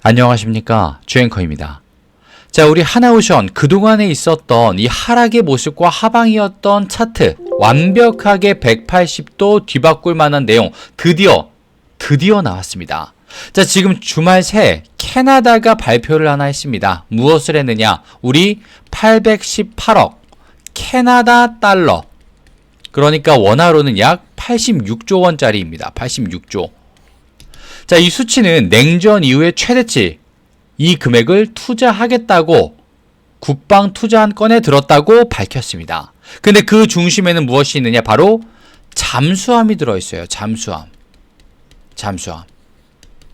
안녕하십니까, 주앵커입니다. 자, 우리 하나오션 그동안에 있었던 이 하락의 모습과 하방이었던 차트 완벽하게 180도 뒤바꿀 만한 내용 드디어 나왔습니다. 자, 지금 주말 새 캐나다가 발표를 하나 했습니다. 무엇을 했느냐? 우리 818억 캐나다 달러, 그러니까 원화로는 약 86조 원짜리입니다. 86조. 자, 이 수치는 냉전 이후의 최대치, 이 금액을 투자하겠다고 국방 투자 한 건에 들었다고 밝혔습니다. 근데 그 중심에는 무엇이 있느냐? 바로 잠수함이 들어있어요. 잠수함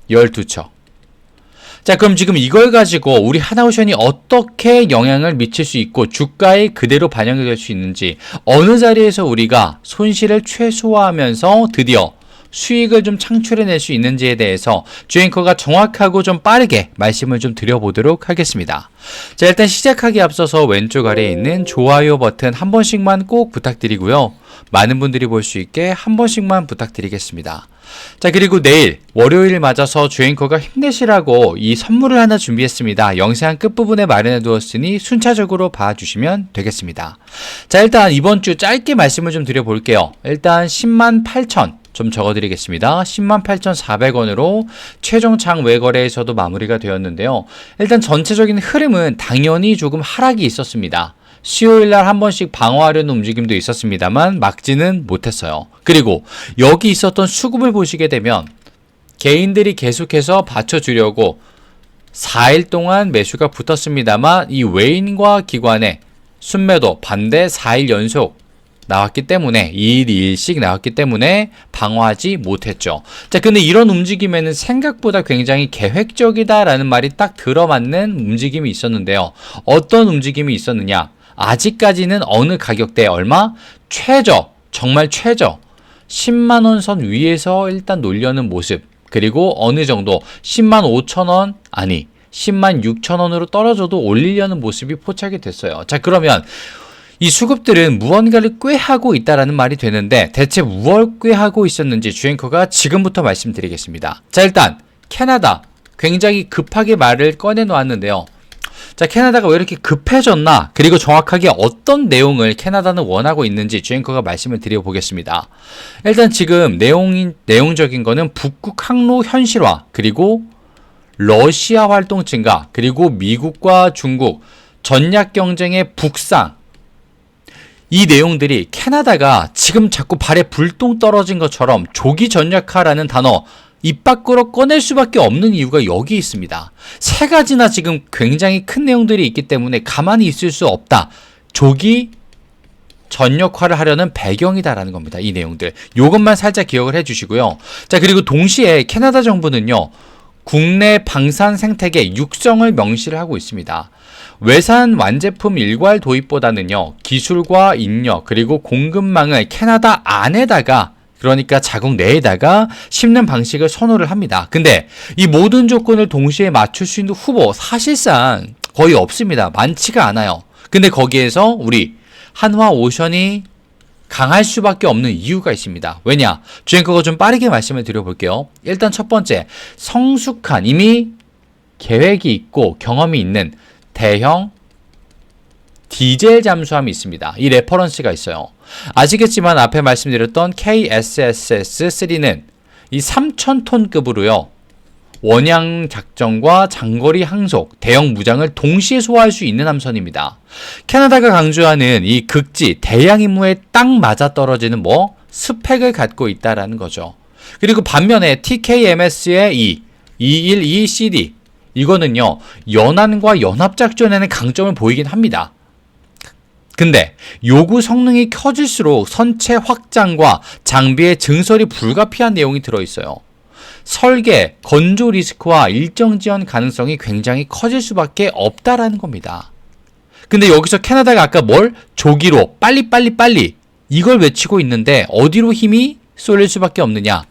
12척. 자, 그럼 지금 이걸 가지고 우리 하나오션이 어떻게 영향을 미칠 수 있고 주가에 그대로 반영이 될 수 있는지, 어느 자리에서 우리가 손실을 최소화하면서 드디어 수익을 좀 창출해낼 수 있는지에 대해서 주앵커가 정확하고 좀 빠르게 말씀을 좀 드려보도록 하겠습니다. 자, 일단 시작하기 앞서서 왼쪽 아래에 있는 좋아요 버튼 한 번씩만 꼭 부탁드리고요. 많은 분들이 볼 수 있게 한 번씩만 부탁드리겠습니다. 자, 그리고 내일 월요일 맞아서 주앵커가 힘내시라고 이 선물을 하나 준비했습니다. 영상 끝부분에 마련해 두었으니 순차적으로 봐주시면 되겠습니다. 자, 일단 이번 주 짧게 말씀을 좀 드려볼게요. 일단 108,000 좀 적어드리겠습니다. 108,400원으로 최종장 외거래에서도 마무리가 되었는데요. 일단 전체적인 흐름은 당연히 조금 하락이 있었습니다. 수요일날 한 번씩 방어하려는 움직임도 있었습니다만 막지는 못했어요. 그리고 여기 있었던 수급을 보시게 되면 개인들이 계속해서 받쳐주려고 4일 동안 매수가 붙었습니다만 이 외인과 기관의 순매도 반대 4일 연속 나왔기 때문에 2일 2일씩 나왔기 때문에 방어하지 못했죠. 자, 근데 이런 움직임에는 생각보다 굉장히 계획적이다라는 말이 딱 들어맞는 움직임이 있었는데요. 어떤 움직임이 있었느냐? 아직까지는 어느 가격대에 얼마? 최저, 정말 최저 10만원 선 위에서 일단 놀려는 모습, 그리고 어느 정도 10만 5천원, 아니 10만 6천원으로 떨어져도 올리려는 모습이 포착이 됐어요. 자, 그러면 이 수급들은 무언가를 꾀하고 있다라는 말이 되는데 대체 무엇을 꾀하고 있었는지 주앵커가 지금부터 말씀드리겠습니다. 자, 일단 캐나다 굉장히 급하게 말을 꺼내놓았는데요. 자, 캐나다가 왜 이렇게 급해졌나, 그리고 정확하게 어떤 내용을 캐나다는 원하고 있는지 주앵커가 말씀을 드려보겠습니다. 일단 지금 내용적인 거는 북극 항로 현실화, 그리고 러시아 활동 증가, 그리고 미국과 중국 전략 경쟁의 북상, 이 내용들이 캐나다가 지금 자꾸 발에 불똥 떨어진 것처럼 조기 전략화라는 단어 입 밖으로 꺼낼 수밖에 없는 이유가 여기 있습니다. 세 가지나 지금 굉장히 큰 내용들이 있기 때문에 가만히 있을 수 없다. 조기 전력화를 하려는 배경이다라는 겁니다. 이 내용들. 요것만 살짝 기억을 해주시고요. 자, 그리고 동시에 캐나다 정부는요, 국내 방산 생태계 육성을 명시를 하고 있습니다. 외산 완제품 일괄 도입보다는요, 기술과 인력 그리고 공급망을 캐나다 안에다가, 그러니까 자국 내에다가 심는 방식을 선호를 합니다. 근데 이 모든 조건을 동시에 맞출 수 있는 후보 사실상 거의 없습니다. 많지가 않아요. 근데 거기에서 우리 한화오션이 강할 수밖에 없는 이유가 있습니다. 왜냐? 주앵커가 좀 빠르게 말씀을 드려볼게요. 일단 첫 번째, 성숙한, 이미 계획이 있고 경험이 있는 대형 디젤 잠수함이 있습니다. 이 레퍼런스가 있어요. 아시겠지만 앞에 말씀드렸던 KSSS-3는 이 3,000톤급으로요, 원양 작전과 장거리 항속, 대형 무장을 동시에 소화할 수 있는 함선입니다. 캐나다가 강조하는 이 극지, 대양 임무에 딱 맞아떨어지는 스펙을 갖고 있다라는 거죠. 그리고 반면에 TKMS의 이 212CD, 이거는요, 연안과 연합작전에는 강점을 보이긴 합니다. 근데 요구 성능이 커질수록 선체 확장과 장비의 증설이 불가피한 내용이 들어있어요. 설계, 건조 리스크와 일정 지연 가능성이 굉장히 커질 수밖에 없다라는 겁니다. 근데 여기서 캐나다가 아까 조기로 빨리 이걸 외치고 있는데 어디로 힘이 쏠릴 수밖에 없느냐?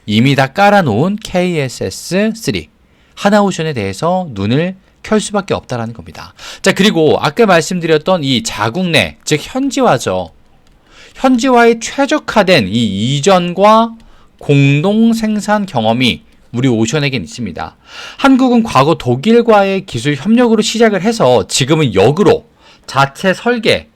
이미 다 깔아놓은 KSS-3 하나오션에 대해서 눈을 켤 수밖에 없다라는 겁니다. 자, 그리고 아까 말씀드렸던 이 자국 내, 즉 현지화죠. 현지화에 최적화된 이 이전과 공동 생산 경험이 우리 오션에겐 있습니다. 한국은 과거 독일과의 기술 협력으로 시작을 해서 지금은 역으로 자체 설계,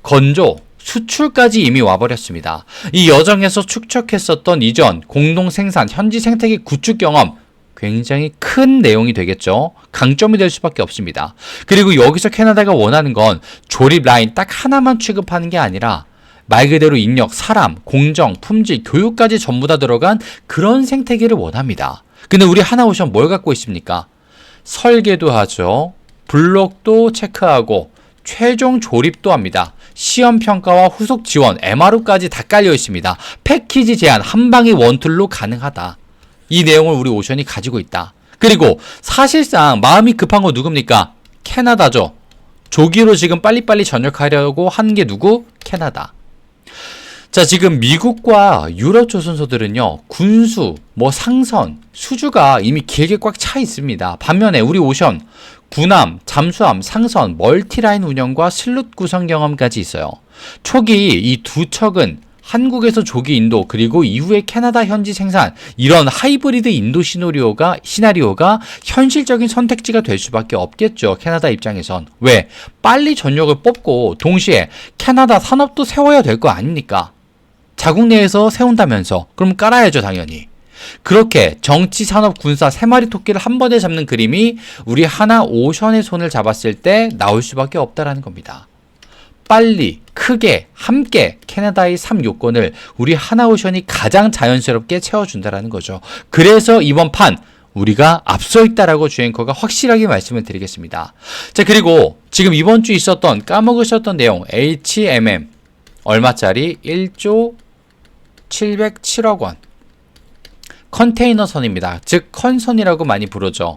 건조, 수출까지 이미 와버렸습니다. 이 여정에서 축적했었던 이전 공동 생산, 현지 생태계 구축 경험 굉장히 큰 내용이 되겠죠. 강점이 될 수밖에 없습니다. 그리고 여기서 캐나다가 원하는 건 조립 라인 딱 하나만 취급하는 게 아니라 말 그대로 인력, 사람, 공정, 품질, 교육까지 전부 다 들어간 그런 생태계를 원합니다. 근데 우리 하나오션 뭘 갖고 있습니까? 설계도 하죠. 블록도 체크하고 최종 조립도 합니다. 시험 평가와 후속 지원, MRO까지 다 깔려 있습니다. 패키지 제한 한 방의 원툴로 가능하다. 이 내용을 우리 오션이 가지고 있다. 그리고 사실상 마음이 급한 거 누굽니까? 캐나다죠. 조기로 지금 빨리빨리 전역하려고 하는 게 누구? 캐나다. 자, 지금 미국과 유럽 조선소들은요, 군수, 상선, 수주가 이미 길게 꽉 차 있습니다. 반면에 우리 오션, 군함, 잠수함, 상선, 멀티라인 운영과 슬롯 구성 경험까지 있어요. 초기 이 두 척은 한국에서 조기 인도 그리고 이후에 캐나다 현지 생산 이런 하이브리드 인도 시나리오가 현실적인 선택지가 될 수밖에 없겠죠. 캐나다 입장에선. 왜? 빨리 전력을 뽑고 동시에 캐나다 산업도 세워야 될 거 아닙니까? 자국 내에서 세운다면서. 그럼 깔아야죠, 당연히. 그렇게 정치, 산업, 군사 세 마리 토끼를 한 번에 잡는 그림이 우리 하나오션의 손을 잡았을 때 나올 수밖에 없다라는 겁니다. 빨리, 크게, 함께 캐나다의 3요건을 우리 하나오션이 가장 자연스럽게 채워준다라는 거죠. 그래서 이번 판 우리가 앞서 있다라고 주앵커가 확실하게 말씀을 드리겠습니다. 자, 그리고 지금 이번 주 있었던 까먹으셨던 내용 HMM 얼마짜리? 1조 707억 원 컨테이너선입니다. 즉 컨선이라고 많이 부르죠.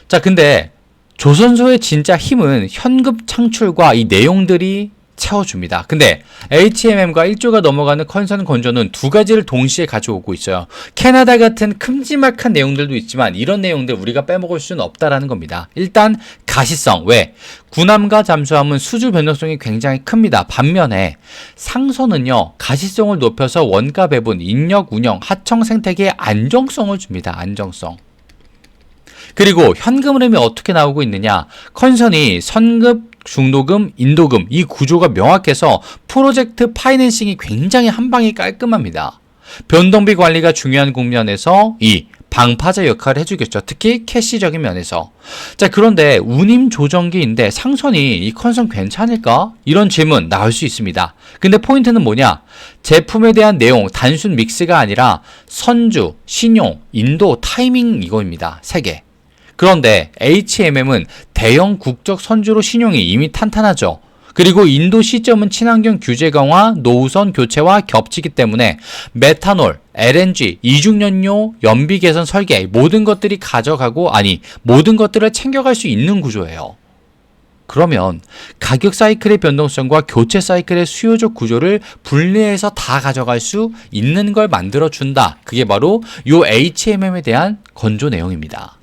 자, 근데 조선소의 진짜 힘은 현금 창출과 이 내용들이 채워줍니다. 근데 HMM과 1조가 넘어가는 컨선 건조는 두 가지를 동시에 가져오고 있어요. 캐나다 같은 큼지막한 내용들도 있지만 이런 내용들 우리가 빼먹을 수는 없다라는 겁니다. 일단 가시성. 왜? 군함과 잠수함은 수주 변동성이 굉장히 큽니다. 반면에 상선은요, 가시성을 높여서 원가 배분, 인력 운영, 하청 생태계의 안정성을 줍니다. 안정성. 그리고 현금 흐름이 어떻게 나오고 있느냐? 컨선이 선급, 중도금, 인도금 이 구조가 명확해서 프로젝트 파이낸싱이 굉장히 한 방에 깔끔합니다. 변동비 관리가 중요한 국면에서 이 방파제 역할을 해주겠죠. 특히 캐시적인 면에서. 자, 그런데 운임 조정기인데 상선이 이 컨선 괜찮을까? 이런 질문 나올 수 있습니다. 근데 포인트는 뭐냐? 제품에 대한 내용 단순 믹스가 아니라 선주, 신용, 인도, 타이밍 이거입니다. 3개. 그런데 HMM은 대형 국적 선주로 신용이 이미 탄탄하죠. 그리고 인도 시점은 친환경 규제 강화, 노후선 교체와 겹치기 때문에 메탄올, LNG, 이중연료, 연비 개선 설계 모든 것들이 모든 것들을 챙겨갈 수 있는 구조예요. 그러면 가격 사이클의 변동성과 교체 사이클의 수요적 구조를 분리해서 다 가져갈 수 있는 걸 만들어준다. 그게 바로 요 HMM에 대한 건조 내용입니다.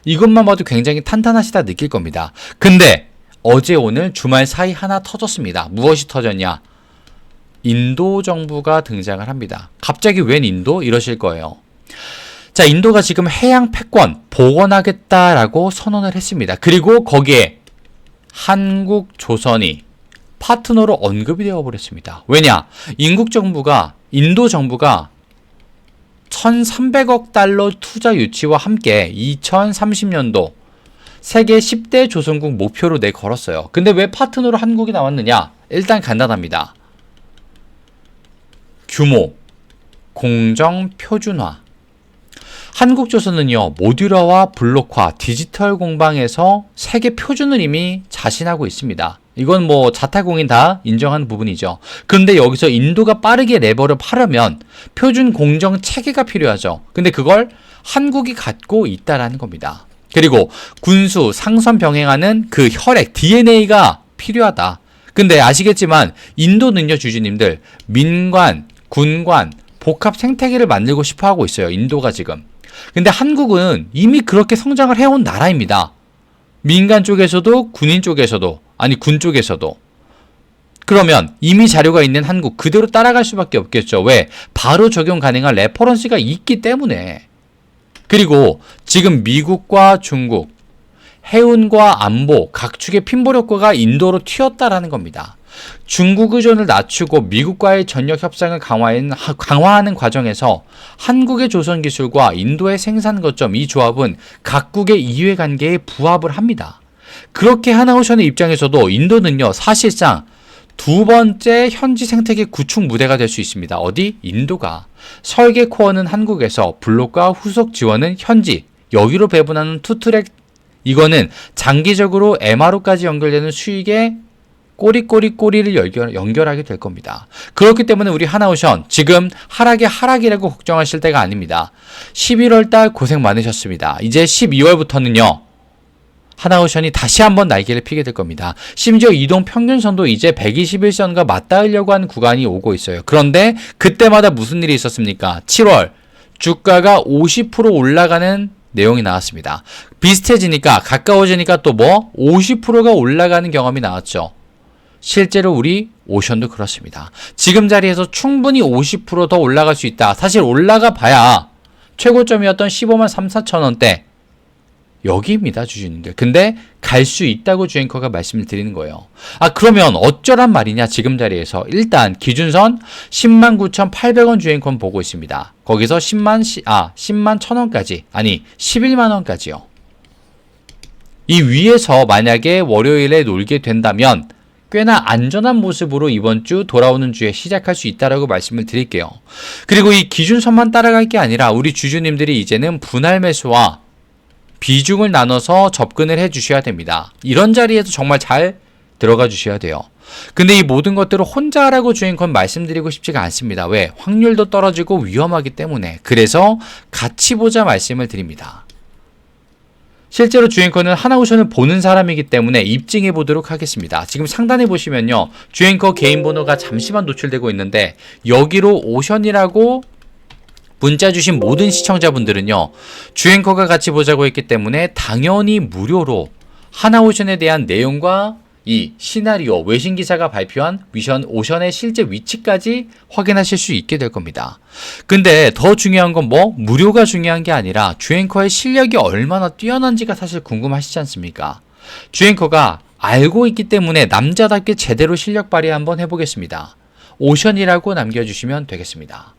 이것만 봐도 굉장히 탄탄하시다 느낄 겁니다. 근데 어제 오늘 주말 사이 하나 터졌습니다. 무엇이 터졌냐? 인도 정부가 등장을 합니다. 갑자기 웬 인도? 이러실 거예요. 자, 인도가 지금 해양 패권 복원하겠다라고 선언을 했습니다. 그리고 거기에 한국, 조선이 파트너로 언급이 되어 버렸습니다. 왜냐? 인도 정부가 1,300억 달러 투자 유치와 함께 2030년도 세계 10대 조선국 목표로 내걸었어요. 근데 왜 파트너로 한국이 나왔느냐? 일단 간단합니다. 규모, 공정, 표준화. 한국조선은요, 모듈화와 블록화, 디지털 공방에서 세계 표준을 이미 자신하고 있습니다. 이건 자타공인 다 인정하는 부분이죠. 그런데 여기서 인도가 빠르게 레버를 하려면 표준 공정 체계가 필요하죠. 근데 그걸 한국이 갖고 있다라는 겁니다. 그리고 군수, 상선 병행하는 그 혈액, DNA가 필요하다. 근데 아시겠지만 인도는요, 주주님들, 민관, 군관, 복합 생태계를 만들고 싶어 하고 있어요. 인도가 지금. 근데 한국은 이미 그렇게 성장을 해온 나라입니다. 민간 쪽에서도 군인 쪽에서도 군 쪽에서도. 그러면 이미 자료가 있는 한국 그대로 따라갈 수밖에 없겠죠. 왜? 바로 적용 가능한 레퍼런스가 있기 때문에. 그리고 지금 미국과 중국, 해운과 안보 각 축의 핀볼 효과가 인도로 튀었다라는 겁니다. 중국 의존을 낮추고 미국과의 전력 협상을 강화하는 과정에서 한국의 조선 기술과 인도의 생산 거점 이 조합은 각국의 이해관계에 부합을 합니다. 그렇게 하나오션의 입장에서도 인도는요 사실상 두 번째 현지 생태계 구축 무대가 될 수 있습니다. 어디? 인도가. 설계 코어는 한국에서 블록과 후속 지원은 현지 여기로 배분하는 투트랙 이거는 장기적으로 MRO까지 연결되는 수익의 꼬리를 연결하게 될 겁니다. 그렇기 때문에 우리 하나오션 지금 하락이라고 걱정하실 때가 아닙니다. 11월 달 고생 많으셨습니다. 이제 12월부터는요. 하나오션이 다시 한번 날개를 피게 될 겁니다. 심지어 이동 평균선도 이제 121선과 맞닿으려고 하는 구간이 오고 있어요. 그런데 그때마다 무슨 일이 있었습니까? 7월 주가가 50% 올라가는 내용이 나왔습니다. 비슷해지니까 가까워지니까 또 50%가 올라가는 경험이 나왔죠. 실제로 우리 오션도 그렇습니다. 지금 자리에서 충분히 50% 더 올라갈 수 있다. 사실 올라가 봐야 최고점이었던 15만 3, 4천 원대 여기입니다, 주주님들. 근데 갈 수 있다고 주앵커가 말씀을 드리는 거예요. 그러면 어쩌란 말이냐, 지금 자리에서. 일단 기준선 10만 9,800원 주앵커는 보고 있습니다. 거기서 10만 1,000원까지, 아니 11만 원까지요. 이 위에서 만약에 월요일에 놀게 된다면 꽤나 안전한 모습으로 이번 주 돌아오는 주에 시작할 수 있다라고 말씀을 드릴게요. 그리고 이 기준선만 따라갈 게 아니라 우리 주주님들이 이제는 분할 매수와 비중을 나눠서 접근을 해 주셔야 됩니다. 이런 자리에도 정말 잘 들어가 주셔야 돼요. 근데 이 모든 것들을 혼자 하라고 주앵커는 말씀드리고 싶지가 않습니다. 왜? 확률도 떨어지고 위험하기 때문에. 그래서 같이 보자 말씀을 드립니다. 실제로 주앵커는 하나오션을 보는 사람이기 때문에 입증해 보도록 하겠습니다. 지금 상단에 보시면요. 주앵커 개인 번호가 잠시만 노출되고 있는데 여기로 오션이라고 문자 주신 모든 시청자분들은요. 주앵커가 같이 보자고 했기 때문에 당연히 무료로 하나오션에 대한 내용과 이 시나리오, 외신기사가 발표한 오션의 실제 위치까지 확인하실 수 있게 될 겁니다. 근데 더 중요한 건 무료가 중요한 게 아니라 주앵커의 실력이 얼마나 뛰어난지가 사실 궁금하시지 않습니까? 주앵커가 알고 있기 때문에 남자답게 제대로 실력 발휘 한번 해보겠습니다. 오션이라고 남겨주시면 되겠습니다.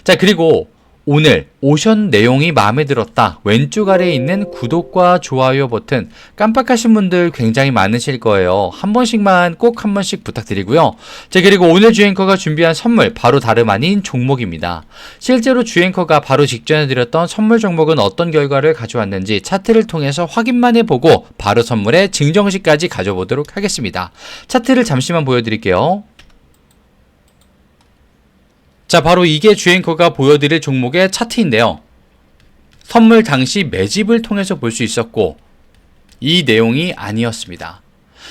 자, 그리고 오늘 오션 내용이 마음에 들었다. 왼쪽 아래에 있는 구독과 좋아요 버튼 깜빡하신 분들 굉장히 많으실 거예요. 꼭 한 번씩 부탁드리고요. 자, 그리고 오늘 주앵커가 준비한 선물 바로 다름 아닌 종목입니다. 실제로 주앵커가 바로 직전에 드렸던 선물 종목은 어떤 결과를 가져왔는지 차트를 통해서 확인만 해보고 바로 선물의 증정식까지 가져보도록 하겠습니다. 차트를 잠시만 보여드릴게요. 자, 바로 이게 주앵커가 보여드릴 종목의 차트인데요. 선물 당시 매집을 통해서 볼 수 있었고 이 내용이 아니었습니다.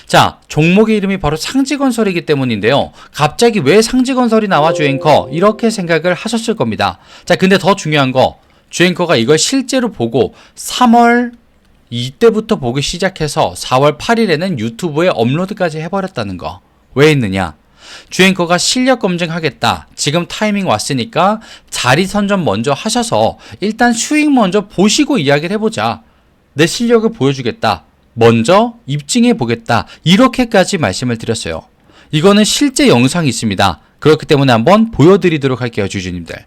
자, 종목의 이름이 바로 상지건설이기 때문인데요. 갑자기 왜 상지건설이 나와 주앵커? 이렇게 생각을 하셨을 겁니다. 자, 근데 더 중요한 거 주앵커가 이걸 실제로 보고 3월 이때부터 보기 시작해서 4월 8일에는 유튜브에 업로드까지 해버렸다는 거. 왜 했느냐? 주앵커가 실력 검증하겠다. 지금 타이밍 왔으니까 자리 선점 먼저 하셔서 일단 수익 먼저 보시고 이야기를 해보자. 내 실력을 보여주겠다. 먼저 입증해 보겠다. 이렇게까지 말씀을 드렸어요. 이거는 실제 영상이 있습니다. 그렇기 때문에 한번 보여드리도록 할게요, 주주님들.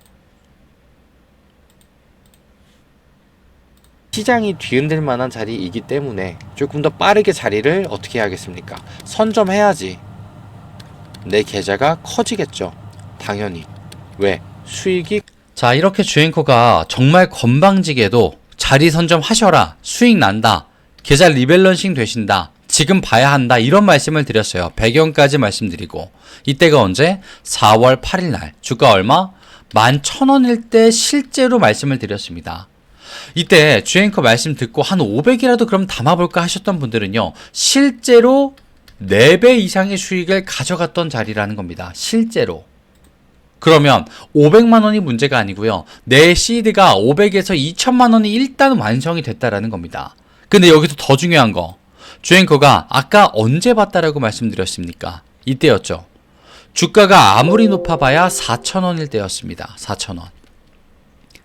시장이 뒤흔들 만한 자리이기 때문에 조금 더 빠르게 자리를 어떻게 해야겠습니까? 선점해야지 내 계좌가 커지겠죠. 당연히. 왜? 수익이. 자, 이렇게 주앵커가 정말 건방지게도 자리 선점하셔라. 수익 난다. 계좌 리밸런싱 되신다. 지금 봐야 한다. 이런 말씀을 드렸어요. 배경까지 말씀드리고. 이때가 언제? 4월 8일 날. 주가 얼마? 11,000원일 때 실제로 말씀을 드렸습니다. 이때 주앵커 말씀 듣고 한 500이라도 그럼 담아볼까 하셨던 분들은요. 실제로 4배 이상의 수익을 가져갔던 자리라는 겁니다. 실제로. 그러면 500만 원이 문제가 아니고요. 내 시드가 500에서 2천만 원이 일단 완성이 됐다라는 겁니다. 근데 여기서 더 중요한 거. 주앵커가 아까 언제 봤다라고 말씀드렸습니까? 이때였죠. 주가가 아무리 높아봐야 4,000원일 때였습니다. 4,000원.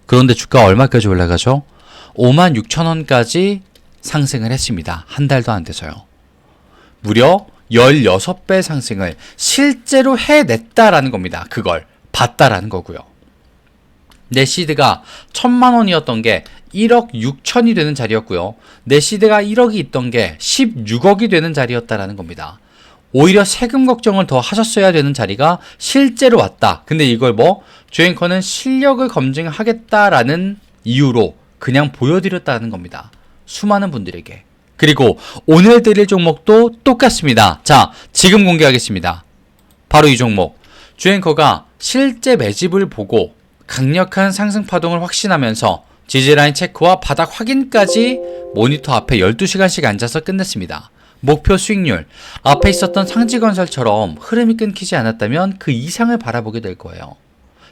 그런데 주가 얼마까지 올라가죠? 56,000원까지 상승을 했습니다. 한 달도 안 돼서요. 무려 16배 상승을 실제로 해냈다라는 겁니다. 그걸 봤다라는 거고요. 내 시드가 1,000만 원이었던 게 1억 6천이 되는 자리였고요. 내 시드가 1억이 있던 게 16억이 되는 자리였다라는 겁니다. 오히려 세금 걱정을 더 하셨어야 되는 자리가 실제로 왔다. 근데 이걸 주앵커는 실력을 검증하겠다라는 이유로 그냥 보여드렸다는 겁니다. 수많은 분들에게. 그리고 오늘 드릴 종목도 똑같습니다. 자, 지금 공개하겠습니다. 바로 이 종목. 주앵커가 실제 매집을 보고 강력한 상승 파동을 확신하면서 지지라인 체크와 바닥 확인까지 모니터 앞에 12시간씩 앉아서 끝냈습니다. 목표 수익률, 앞에 있었던 상지건설처럼 흐름이 끊기지 않았다면 그 이상을 바라보게 될 거예요.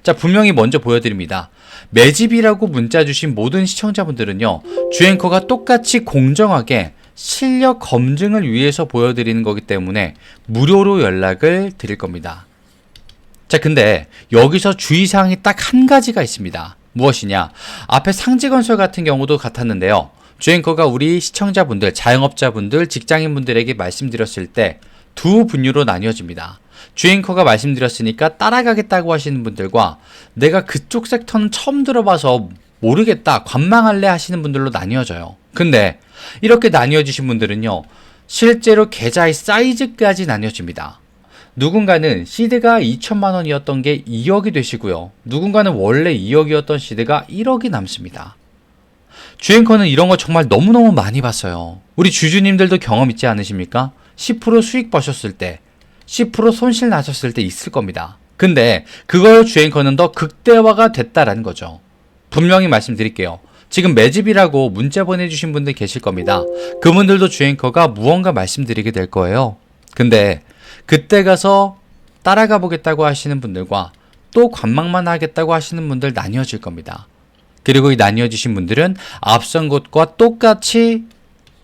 자, 분명히 먼저 보여드립니다. 매집이라고 문자 주신 모든 시청자분들은요, 주앵커가 똑같이 공정하게 실력 검증을 위해서 보여드리는 거기 때문에 무료로 연락을 드릴 겁니다. 자, 근데 여기서 주의사항이 딱 한 가지가 있습니다. 무엇이냐? 앞에 상지건설 같은 경우도 같았는데요. 주앵커가 우리 시청자분들, 자영업자분들, 직장인분들에게 말씀드렸을 때 두 분류로 나뉘어집니다. 주앵커가 말씀드렸으니까 따라가겠다고 하시는 분들과 내가 그쪽 섹터는 처음 들어봐서 모르겠다, 관망할래 하시는 분들로 나뉘어져요. 근데 이렇게 나뉘어지신 분들은요, 실제로 계좌의 사이즈까지 나뉘어집니다. 누군가는 시드가 2천만 원이었던 게 2억이 되시고요. 누군가는 원래 2억이었던 시드가 1억이 남습니다. 주앵커는 이런 거 정말 너무너무 많이 봤어요. 우리 주주님들도 경험 있지 않으십니까? 10% 수익 버셨을 때, 10% 손실 나셨을 때 있을 겁니다. 근데 그걸 주앵커는 더 극대화가 됐다라는 거죠. 분명히 말씀드릴게요. 지금 매집이라고 문자 보내주신 분들 계실 겁니다. 그분들도 주앵커가 무언가 말씀드리게 될 거예요. 근데 그때 가서 따라가 보겠다고 하시는 분들과 또 관망만 하겠다고 하시는 분들 나뉘어질 겁니다. 그리고 이 나뉘어지신 분들은 앞선 것과 똑같이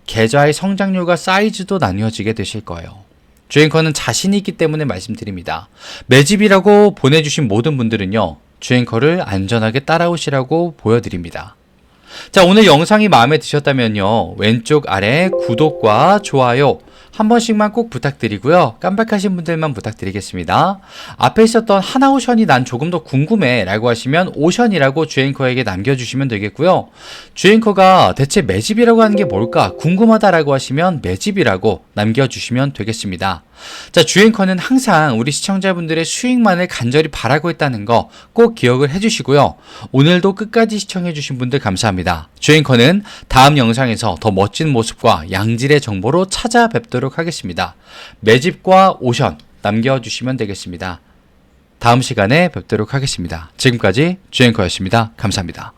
계좌의 성장률과 사이즈도 나뉘어지게 되실 거예요. 주앵커는 자신이 있기 때문에 말씀드립니다. 매집이라고 보내주신 모든 분들은요, 주앵커를 안전하게 따라오시라고 보여드립니다. 자, 오늘 영상이 마음에 드셨다면요, 왼쪽 아래 구독과 좋아요 한 번씩만 꼭 부탁드리고요. 깜빡하신 분들만 부탁드리겠습니다. 앞에 있었던 하나오션이 난 조금 더 궁금해 라고 하시면 오션이라고 주앵커에게 남겨주시면 되겠고요. 주앵커가 대체 매집이라고 하는 게 뭘까 궁금하다라고 하시면 매집이라고 남겨주시면 되겠습니다. 자, 주앵커는 항상 우리 시청자분들의 수익만을 간절히 바라고 있다는 거 꼭 기억을 해주시고요. 오늘도 끝까지 시청해주신 분들 감사합니다. 주앵커는 다음 영상에서 더 멋진 모습과 양질의 정보로 찾아뵙도록 하겠습니다. 매집과 오션 남겨주시면 되겠습니다. 다음 시간에 뵙도록 하겠습니다. 지금까지 주앵커였습니다. 감사합니다.